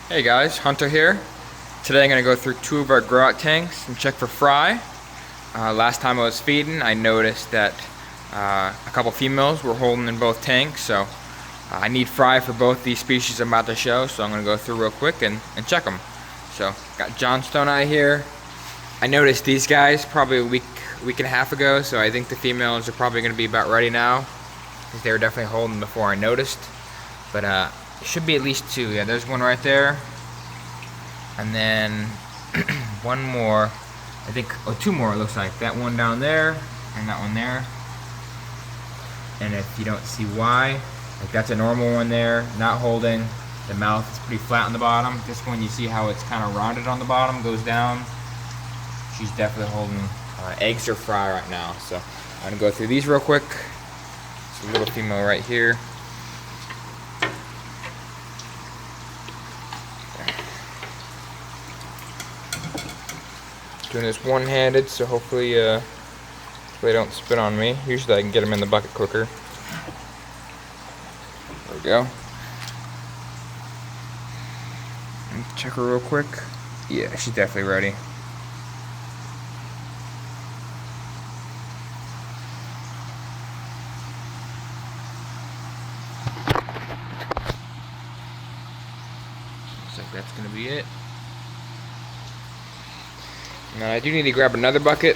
Hey guys, Hunter here. Today I'm going to go through two of our grow out tanks and check for fry. Last time I was feeding, I noticed that a couple females were holding in both tanks, so I need fry for both these species I'm about to show, so I'm going to go through real quick and check them. So, got Johnstone out here. I noticed these guys probably a week and a half ago, so I think the females are probably going to be about ready now, because they were definitely holding before I noticed. But should be at least two. Yeah, there's one right there. And then one more. I think, two more it looks like. That one down there and that one there. And if you don't see why, like that's a normal one there, not holding. The mouth is pretty flat on the bottom. This one you see how it's kind of rounded on the bottom, goes down. She's definitely holding eggs or fry right now. So I'm gonna go through these real quick. It's a little female right here. Doing this one-handed, so hopefully they don't spit on me. Usually I can get them in the bucket quicker. There we go. Check her real quick. Yeah, she's definitely ready. Looks like that's gonna be it. Now I do need to grab another bucket.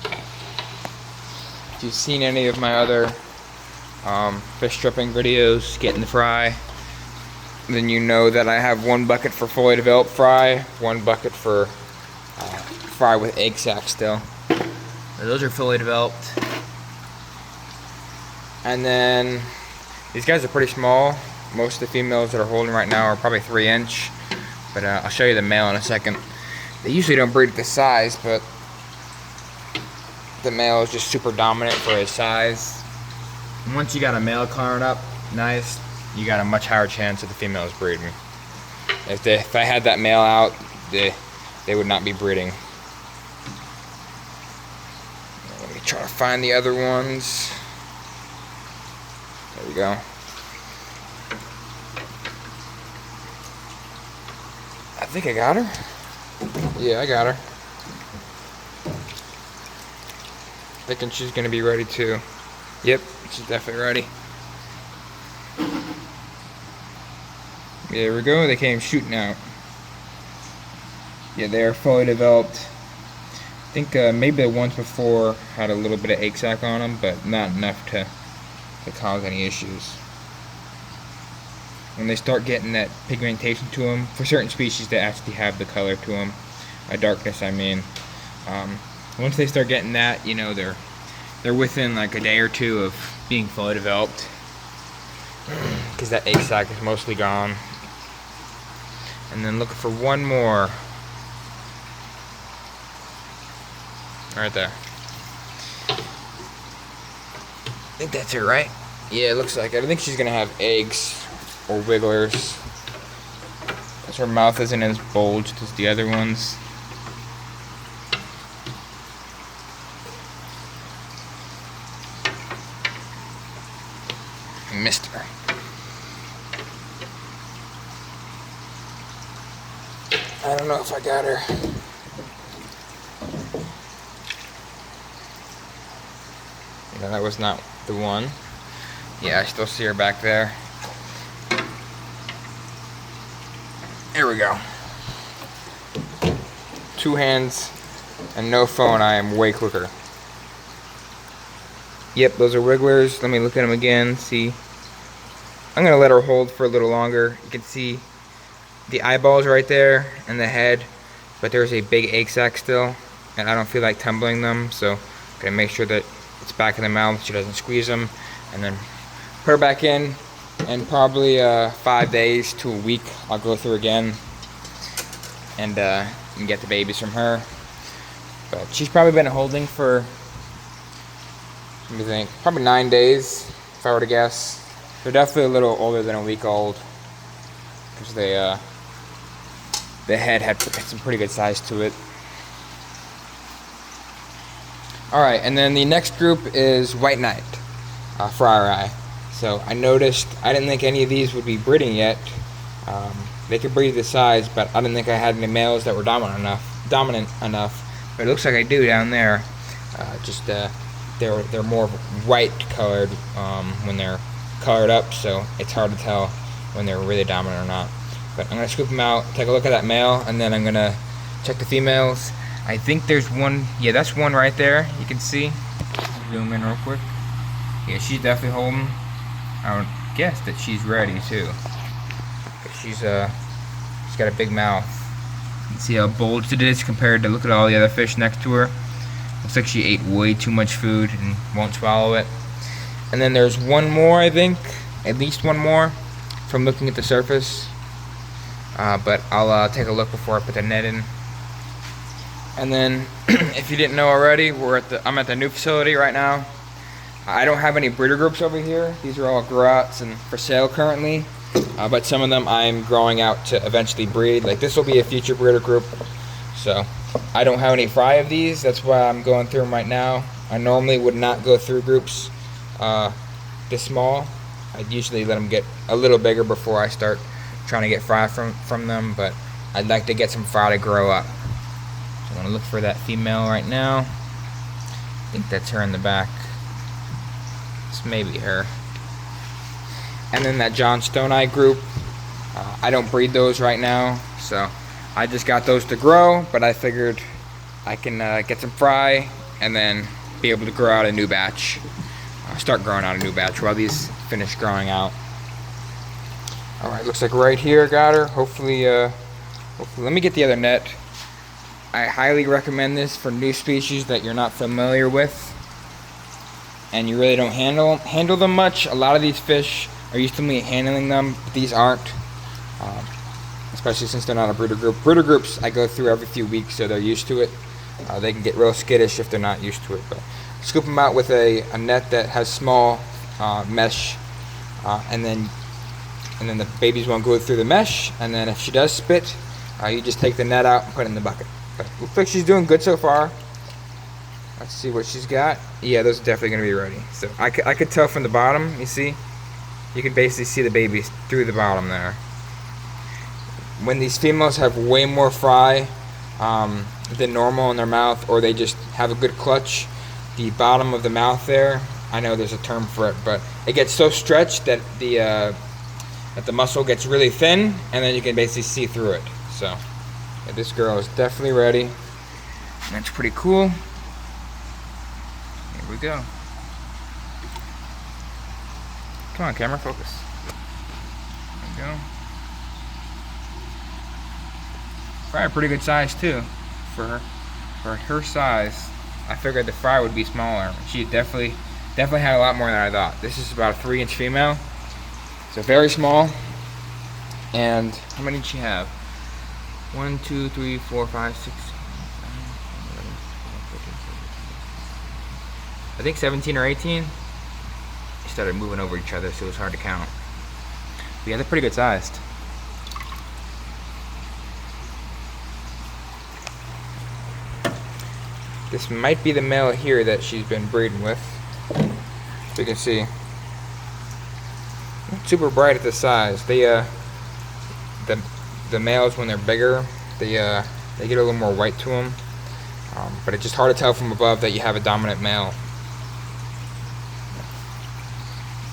If you've seen any of my other fish stripping videos, getting the fry, then you know that I have one bucket for fully developed fry, one bucket for fry with egg sac still. Now, those are fully developed. And then these guys are pretty small. Most of the females that are holding right now are probably 3-inch, but I'll show you the male in a second. They usually don't breed this size, but the male is just super dominant for his size. And once you got a male coloring up nice, you got a much higher chance of the females breeding. If I had that male out, they would not be breeding. Let me try to find the other ones. There we go. I think I got her. Yeah, I got her. Thinking she's gonna be ready too. Yep, she's definitely ready. There we go, they came shooting out. Yeah, they are fully developed. I think maybe the ones before had a little bit of egg sac on them, but not enough to cause any issues. When they start getting that pigmentation to them, for certain species they actually have the color to them, darkness I mean. Once they start getting that, you know, they're within like a day or two of being fully developed, because that egg sac is mostly gone. And then looking for one more. Right there. I think that's her, right? Yeah, it looks like it. I think she's gonna have eggs or wigglers, because her mouth isn't as bulged as the other ones. I missed her. I don't know if I got her. No, that was not the one. Yeah, I still see her back there. There we go. Two hands and no phone, I am way quicker. Yep, those are wigglers. Let me look at them again, see. I'm gonna let her hold for a little longer. You can see the eyeballs right there and the head, but there's a big egg sac still, and I don't feel like tumbling them, so I'm gonna make sure that it's back in the mouth, she doesn't squeeze them, and then put her back in. And probably 5 days to a week, I'll go through again and get the babies from her. But she's probably been holding for, what do you think, probably 9 days, if I were to guess. They're definitely a little older than a week old, because the head had some pretty good size to it. Alright, and then the next group is White Knight, Fryeri. So I noticed, I didn't think any of these would be breeding yet, They could breed this size, but I didn't think I had any males that were dominant enough. But it looks like I do down there. They're more white colored when they're colored up, so it's hard to tell when they're really dominant or not. But I'm gonna scoop them out, take a look at that male, and then I'm gonna check the females. I think there's one. Yeah, that's one right there. You can see. Zoom in real quick. Yeah, she's definitely holding. I would guess that she's ready too. She's got a big mouth. You can see how bulged it is compared to, look at all the other fish next to her. Looks like she ate way too much food and won't swallow it. And then there's one more, I think, at least one more from looking at the surface. But I'll take a look before I put the net in. And then, if you didn't know already, I'm at the new facility right now. I don't have any breeder groups over here. These are all grow-outs and for sale currently. But some of them I'm growing out to eventually breed. Like this will be a future breeder group. So I don't have any fry of these. That's why I'm going through them right now. I normally would not go through groups this small. I'd usually let them get a little bigger before I start trying to get fry from them. But I'd like to get some fry to grow up. So I'm going to look for that female right now. I think that's her in the back. This may be her. And then that Johnstoni group, I don't breed those right now, so I just got those to grow, but I figured I can get some fry and then be able to grow out a new batch, start growing out a new batch while these finish growing out. Alright, looks like right here, got her. Hopefully, let me get the other net. I highly recommend this for new species that you're not familiar with and you really don't handle them much. A lot of these fish are used to me handling them, but these aren't, especially since they're not a breeder group. Breeder groups I go through every few weeks, so they're used to it. They can get real skittish if they're not used to it. But scoop them out with a net that has small mesh, and then the babies won't go through the mesh. And then if she does spit, you just take the net out and put it in the bucket. But looks like she's doing good so far. Let's see what she's got. Yeah, those are definitely gonna be ready. So I could tell from the bottom. You see. You can basically see the babies through the bottom there. When these females have way more fry than normal in their mouth, or they just have a good clutch, the bottom of the mouth there, I know there's a term for it, but it gets so stretched that the muscle gets really thin, and then you can basically see through it. So yeah, this girl is definitely ready. That's pretty cool. Here we go. Come on, camera, focus. There we go. Fry pretty good size too, for her size. I figured the fry would be smaller. She definitely had a lot more than I thought. This is about a 3-inch female, so very small. And how many did she have? 1, 2, 3, 4, 5, 6, 7, 8, 9, 10, 11, 12, 13, 14, 15. I think 17 or 18. Started moving over each other, so it was hard to count. But yeah, they're pretty good sized. This might be the male here that she's been breeding with. So you can see, not super bright at the size. They the males, when they're bigger, they get a little more white to them. But it's just hard to tell from above that you have a dominant male.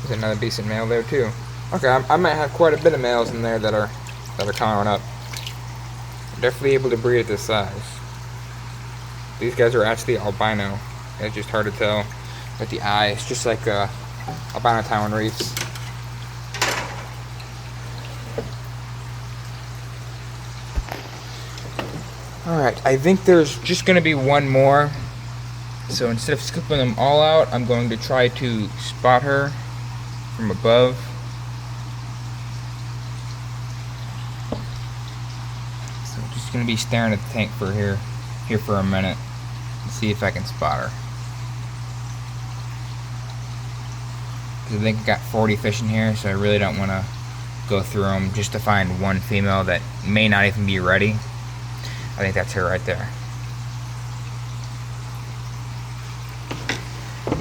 There's another decent male there too. Okay, I might have quite a bit of males in there that are coloring up. I'm definitely able to breed at this size. These guys are actually albino. It's just hard to tell with the eye. It's just like albino Taiwan reefs. Alright, I think there's just going to be one more. So instead of scooping them all out, I'm going to try to spot her from above. So I'm just going to be staring at the tank for here for a minute and see if I can spot her. Because I think I got 40 fish in here, so I really don't want to go through them just to find one female that may not even be ready. I think that's her right there.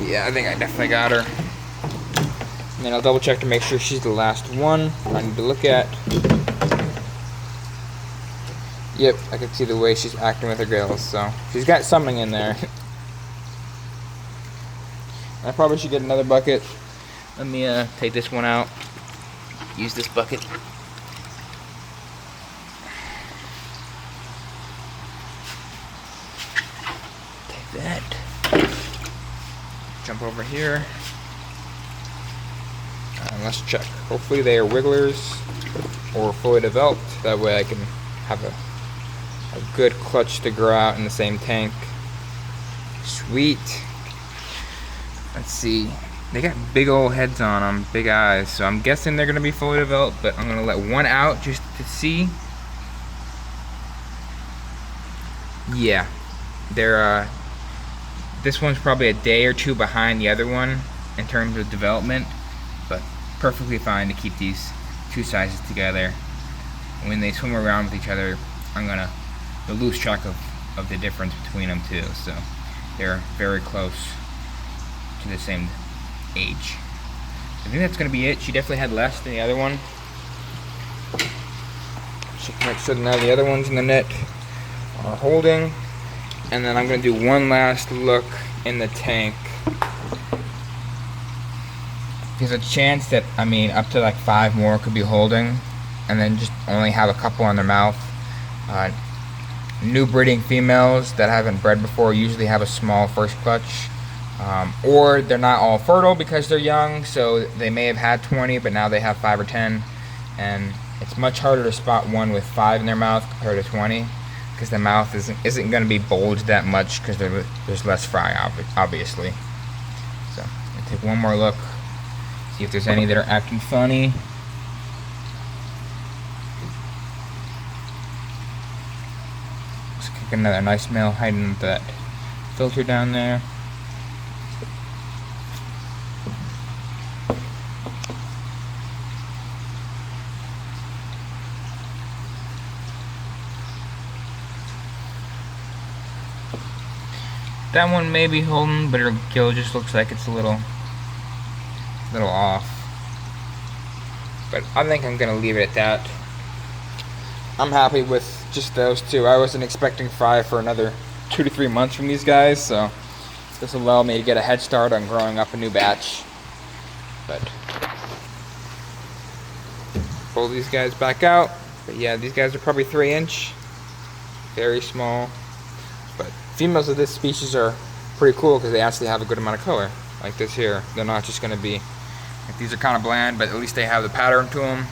Yeah, I think I definitely got her. And then I'll double check to make sure she's the last one I need to look at. Yep, I can see the way she's acting with her gills, so she's got something in there. I probably should get another bucket. Let me take this one out. Use this bucket. Take that. Jump over here. Let's check. Hopefully they are wigglers or fully developed. That way I can have a good clutch to grow out in the same tank. Sweet. Let's see. They got big old heads on them, big eyes, so I'm guessing they're gonna be fully developed, but I'm gonna let one out just to see. Yeah, they're this one's probably a day or two behind the other one in terms of development, but perfectly fine to keep these two sizes together. When they swim around with each other, I'm gonna lose track of the difference between them too, so they're very close to the same age. I think that's gonna be it. She definitely had less than the other one. Check make sure that none of the other ones in the net are holding. And then I'm gonna do one last look in the tank. There's a chance that, I mean, up to like 5 more could be holding, and then just only have a couple on their mouth. New breeding females that haven't bred before usually have a small first clutch. Or they're not all fertile because they're young, so they may have had 20, but now they have 5 or 10, and it's much harder to spot one with 5 in their mouth compared to 20, because the mouth isn't going to be bulged that much because there's less fry, obviously. So I'll take one more look, see if there's any that are acting funny. Let's kick another nice male hiding that filter down there. That one may be holding, but her gill just looks like it's a little off. But I think I'm gonna leave it at that. I'm happy with just those two. I wasn't expecting fry for another 2 to 3 months from these guys, so this will allow me to get a head start on growing up a new batch. But pull these guys back out. But yeah, these guys are probably 3-inch, very small. But females of this species are pretty cool because they actually have a good amount of color, like this here. They're not just going to be, like, these are kind of bland, but at least they have the pattern to them.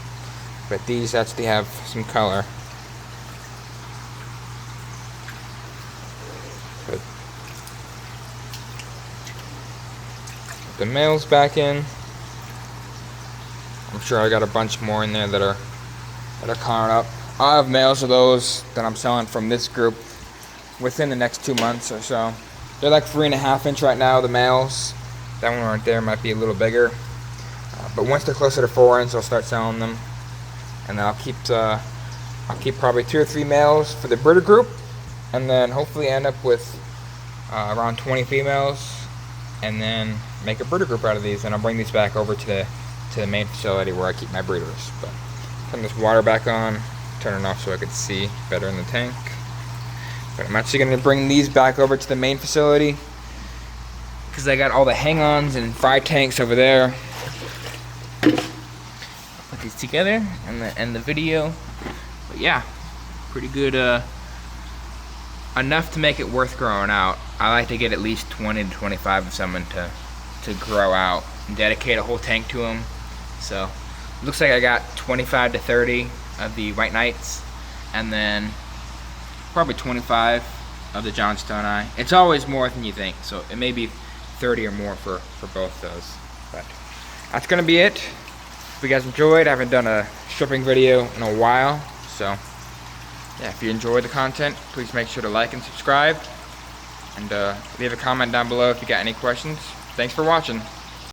But these actually have some color. But the males back in. I'm sure I got a bunch more in there that are coloring up. I have males of those that I'm selling from this group within the next 2 months or so. They're like 3.5-inch right now, the males. That one right there might be a little bigger. But once they're closer to 4-inch, I'll start selling them. And then I'll keep probably 2 or 3 males for the breeder group, and then hopefully end up with around 20 females, and then make a breeder group out of these. And I'll bring these back over to the main facility where I keep my breeders. But turn this water back on, turn it off so I could see better in the tank. But I'm actually going to bring these back over to the main facility because I got all the hang-ons and fry tanks over there. I'll put these together and then end the video. But yeah, pretty good, enough to make it worth growing out. I like to get at least 20 to 25 of someone to grow out and dedicate a whole tank to them. So looks like I got 25 to 30 of the white knights, and then probably 25 of the Johnstoni. It's always more than you think, so it may be 30 or more for both those. But that's gonna be it. If you guys enjoyed, I haven't done a stripping video in a while, so yeah, if you enjoyed the content, please make sure to like and subscribe, and leave a comment down below if you got any questions. Thanks for watching.